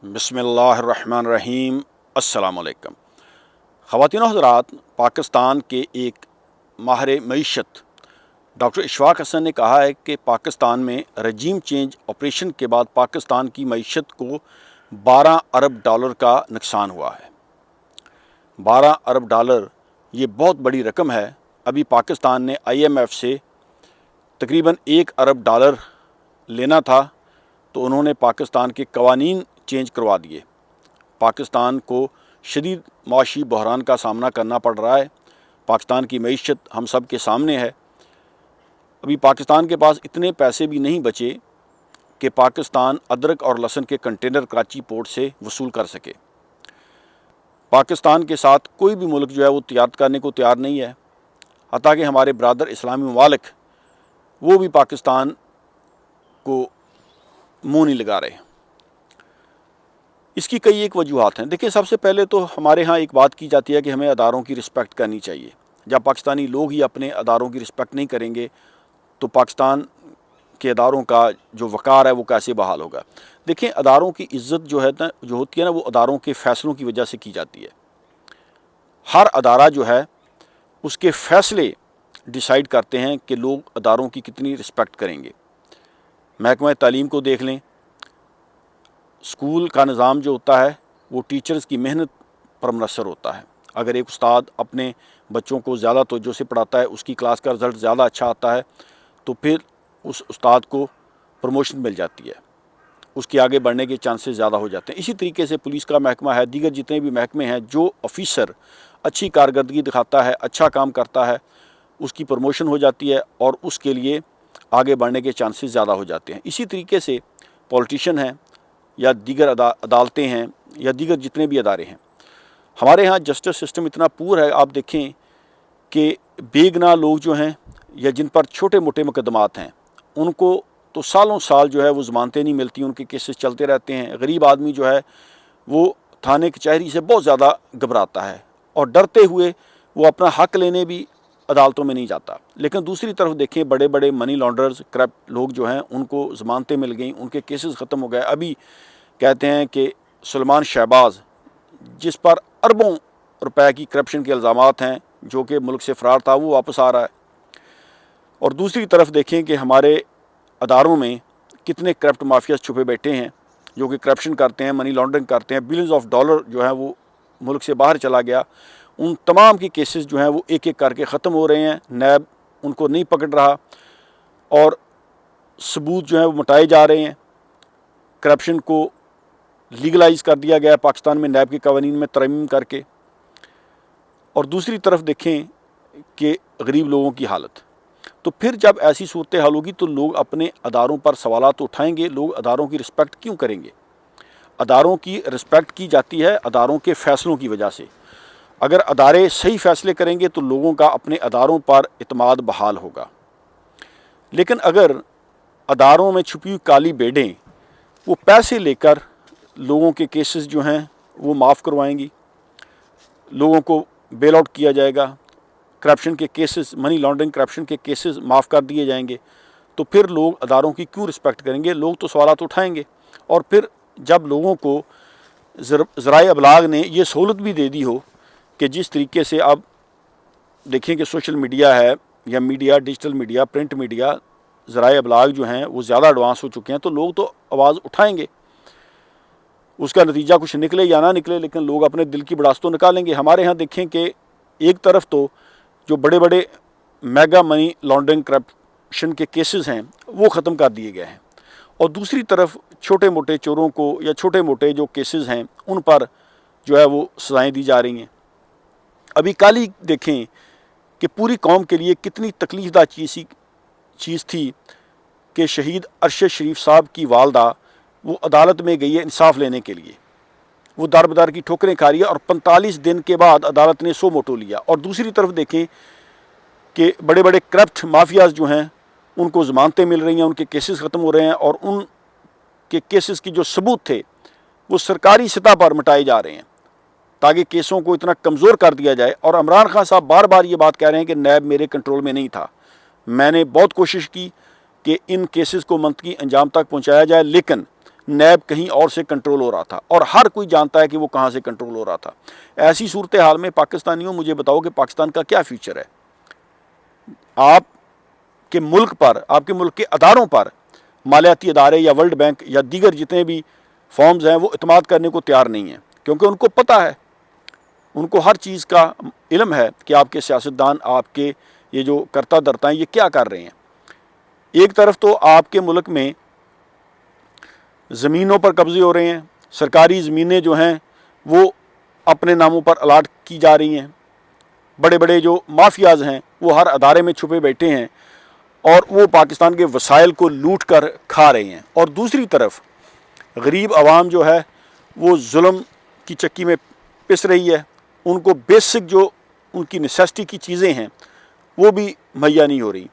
बिस्मिल्लाहिर्रहमानिर्रहीम। अस्सलाम वालेकुम। ख़वातीन और हज़रात, पाकिस्तान के एक माहिर मईशत डॉक्टर इशफाक हसन ने कहा है कि पाकिस्तान में रजीम चेंज ऑपरेशन के बाद पाकिस्तान की मईशत को 12 अरब डॉलर का नुकसान हुआ है। 12 अरब डॉलर ये बहुत बड़ी रकम है। अभी पाकिस्तान ने IMF से तकरीबन 1 अरब डॉलर लेना था तो उन्होंने पाकिस्तान के कवानीन चेंज करवा दिए। पाकिस्तान को शदीद माशी बहरान का सामना करना पड़ रहा है। पाकिस्तान की मईशत हम सब के सामने है। अभी पाकिस्तान के पास इतने पैसे भी नहीं बचे कि पाकिस्तान अदरक और लहसुन के कंटेनर कराची पोर्ट से वसूल कर सके। पाकिस्तान के साथ कोई भी मुल्क जो है वो तिजारत करने को तैयार नहीं है। हत्ता कि हमारे ब्रादर इस्लामी ममालिक वो भी पाकिस्तान को मुँह नहीं लगा रहे। इसकी कई एक वजूहात हैं। देखिए, सबसे पहले तो हमारे यहाँ एक बात की जाती है कि हमें अदारों की रिस्पेक्ट करनी चाहिए। जब पाकिस्तानी लोग ही अपने अदारों की रिस्पेक्ट नहीं करेंगे तो पाकिस्तान के अदारों का जो वक़ार है वो कैसे बहाल होगा। देखें, अदारों की इज़्ज़त जो होती है ना, वो अदारों के फ़ैसलों की वजह से की जाती है। हर अदारा जो है उसके फ़ैसले डिसाइड करते हैं कि लोग अदारों की कितनी रिस्पेक्ट करेंगे। महकमा तालीम को देख लें। स्कूल का निज़ाम जो होता है वो टीचर्स की मेहनत पर मुनहसर होता है। अगर एक उस्ताद अपने बच्चों को ज़्यादा तवज्जो से पढ़ाता है, उसकी क्लास का रिज़ल्ट ज़्यादा अच्छा आता है तो फिर उस उस्ताद को प्रमोशन मिल जाती है, उसके आगे बढ़ने के चांसेस ज़्यादा हो जाते हैं। इसी तरीके से पुलिस का महकमा है, दीगर जितने भी महकमे हैं, जो ऑफिसर अच्छी कारकर्दगी दिखाता है, अच्छा काम करता है, उसकी प्रमोशन हो जाती है और उसके लिए आगे बढ़ने के चांसेस ज़्यादा हो जाते हैं। इसी तरीके से पॉलिटिशियन हैं या दीगर अदालतें हैं या दीगर जितने भी अदारे हैं, हमारे यहाँ जस्टिस सिस्टम इतना पूर है। आप देखें कि बेगुनाह लोग जो हैं या जिन पर छोटे मोटे मुकदमात हैं उनको तो सालों साल जो है वो ज़मानतें नहीं मिलती, उनके केसेस चलते रहते हैं। गरीब आदमी जो है वो थाने कचहरी से बहुत ज़्यादा घबराता है और डरते हुए वो अपना हक़ लेने भी अदालतों में नहीं जाता। लेकिन दूसरी तरफ देखें, बड़े बड़े मनी लॉन्डर्स, करप्ट लोग जो हैं उनको ज़मानतें मिल गई, उनके केसेस ख़त्म हो गए। अभी कहते हैं कि सुलेमान शहबाज, जिस पर अरबों रुपए की करप्शन के इल्ज़ामात हैं, जो कि मुल्क से फ़रार था, वो वापस आ रहा है। और दूसरी तरफ देखें कि हमारे अदारों में कितने करप्ट माफिया छुपे बैठे हैं जो कि करप्शन करते हैं, मनी लॉन्ड्रिंग करते हैं। बिलियंस ऑफ डॉलर जो है वो मुल्क से बाहर चला गया। उन तमाम के केसेस जो हैं वो एक एक करके ख़त्म हो रहे हैं। नैब उनको नहीं पकड़ रहा और सबूत जो है वो मिटाए जा रहे हैं। करप्शन को लीगलाइज कर दिया गया पाकिस्तान में नैब के कवानीन में तरमीम करके। और दूसरी तरफ देखें कि गरीब लोगों की हालत, तो फिर जब ऐसी सूरत हाल होगी तो लोग अपने अदारों पर सवालात उठाएंगे। लोग अदारों की रिस्पेक्ट क्यों करेंगे? अदारों की रिस्पेक्ट की जाती है अदारों के फ़ैसलों की वजह से। अगर अदारे सही फ़ैसले करेंगे तो लोगों का अपने अदारों पर इत्माद बहाल होगा। लेकिन अगर अदारों में छुपी हुई काली भेड़ें वो पैसे लेकर लोगों के केसेस जो हैं वो माफ़ करवाएंगी, लोगों को बेल आउट किया जाएगा, करप्शन के केसेस, मनी लॉन्ड्रिंग करप्शन के केसेस माफ़ कर दिए जाएंगे, तो फिर लोग अदारों की क्यों रिस्पेक्ट करेंगे? लोग तो सवालात उठाएंगे। और फिर जब लोगों को ज़राए अबलाग ने ये सहूलत भी दे दी हो कि जिस तरीके से अब देखें कि सोशल मीडिया है या media, digital media, print media, ज़राए अबलाग जो हैं वो ज़्यादा एडवांस हो चुके हैं, तो लोग तो आवाज़ उठाएंगे। उसका नतीजा कुछ निकले या ना निकले, लेकिन लोग अपने दिल की बड़ास तो निकालेंगे। हमारे यहाँ देखें कि एक तरफ तो जो बड़े बड़े मेगा मनी लॉन्ड्रिंग करप्शन के केसेस हैं वो ख़त्म कर दिए गए हैं और दूसरी तरफ छोटे मोटे चोरों को या छोटे मोटे जो केसेस हैं उन पर जो है वो सज़ाएँ दी जा रही हैं। अभी कल ही देखें कि पूरी कौम के लिए कितनी तकलीफ़दा चीज़ थी कि शहीद अरशद शरीफ साहब की वालदा वो अदालत में गई है इंसाफ लेने के लिए। वो दर बदर की ठोकरें खा रही है और 45 दिन के बाद अदालत ने सो मोटो लिया। और दूसरी तरफ देखें कि बड़े बड़े करप्ट माफियाज जो हैं उनको ज़मानतें मिल रही हैं, उनके केसेस ख़त्म हो रहे हैं और उनके केसेस की जो सबूत थे वो सरकारी सतह पर मिटाए जा रहे हैं ताकि केसों को इतना कमज़ोर कर दिया जाए। और इमरान खान साहब बार बार ये बात कह रहे हैं कि नैब मेरे कंट्रोल में नहीं था। मैंने बहुत कोशिश की कि इन केसेस को मंतकी अंजाम तक पहुँचाया जाए, लेकिन نیب کہیں اور سے کنٹرول ہو رہا تھا، اور ہر کوئی جانتا ہے کہ وہ کہاں سے کنٹرول ہو رہا تھا۔ ایسی صورتحال میں پاکستانیوں مجھے بتاؤ کہ پاکستان کا کیا فیوچر ہے؟ آپ کے ملک پر، آپ کے ملک کے اداروں پر مالیاتی ادارے یا ورلڈ بینک یا دیگر جتنے بھی فارمز ہیں وہ اعتماد کرنے کو تیار نہیں ہیں، کیونکہ ان کو پتہ ہے، ان کو ہر چیز کا علم ہے کہ آپ کے سیاستدان، آپ کے یہ جو کرتا دھرتا ہیں، یہ کیا کر رہے ہیں۔ ایک طرف تو آپ کے ملک میں زمینوں پر قبضے ہو رہے ہیں، سرکاری زمینیں جو ہیں وہ اپنے ناموں پر الاٹ کی جا رہی ہیں، بڑے بڑے جو مافیاز ہیں وہ ہر ادارے میں چھپے بیٹھے ہیں اور وہ پاکستان کے وسائل کو لوٹ کر کھا رہے ہیں، اور دوسری طرف غریب عوام جو ہے وہ ظلم کی چکی میں پس رہی ہے، ان کو بیسک جو ان کی نیسیسٹی کی چیزیں ہیں وہ بھی مہیا نہیں ہو رہی۔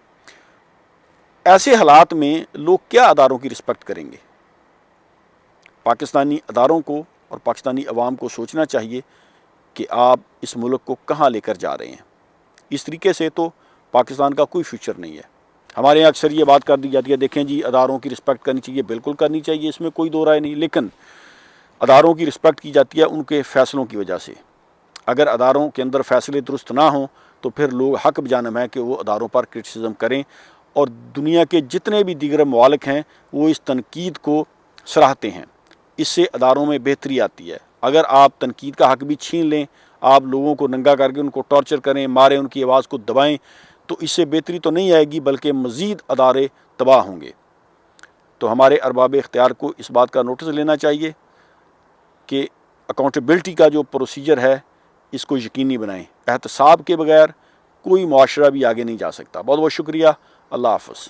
ایسے حالات میں لوگ کیا اداروں کی رسپیکٹ کریں گے؟ پاکستانی اداروں کو اور پاکستانی عوام کو سوچنا چاہیے کہ آپ اس ملک کو کہاں لے کر جا رہے ہیں۔ اس طریقے سے تو پاکستان کا کوئی فیوچر نہیں ہے۔ ہمارے یہاں اکثر یہ بات کر دی جاتی ہے، دیکھیں جی اداروں کی رسپیکٹ کرنی چاہیے، بالکل کرنی چاہیے، اس میں کوئی دو رائے نہیں، لیکن اداروں کی رسپیکٹ کی جاتی ہے ان کے فیصلوں کی وجہ سے۔ اگر اداروں کے اندر فیصلے درست نہ ہوں تو پھر لوگ حق بجانب ہیں کہ وہ اداروں پر کرٹیسزم کریں، اور دنیا کے جتنے بھی دیگر ممالک ہیں وہ اس تنقید کو سراہتے ہیں۔ اس سے اداروں میں بہتری آتی ہے۔ اگر آپ تنقید کا حق بھی چھین لیں، آپ لوگوں کو ننگا کر کے ان کو ٹارچر کریں، ماریں، ان کی آواز کو دبائیں، تو اس سے بہتری تو نہیں آئے گی بلکہ مزید ادارے تباہ ہوں گے۔ تو ہمارے ارباب اختیار کو اس بات کا نوٹس لینا چاہیے کہ اکاؤنٹیبلٹی کا جو پروسیجر ہے اس کو یقینی بنائیں۔ احتساب کے بغیر کوئی معاشرہ بھی آگے نہیں جا سکتا۔ بہت بہت شکریہ۔ اللہ حافظ۔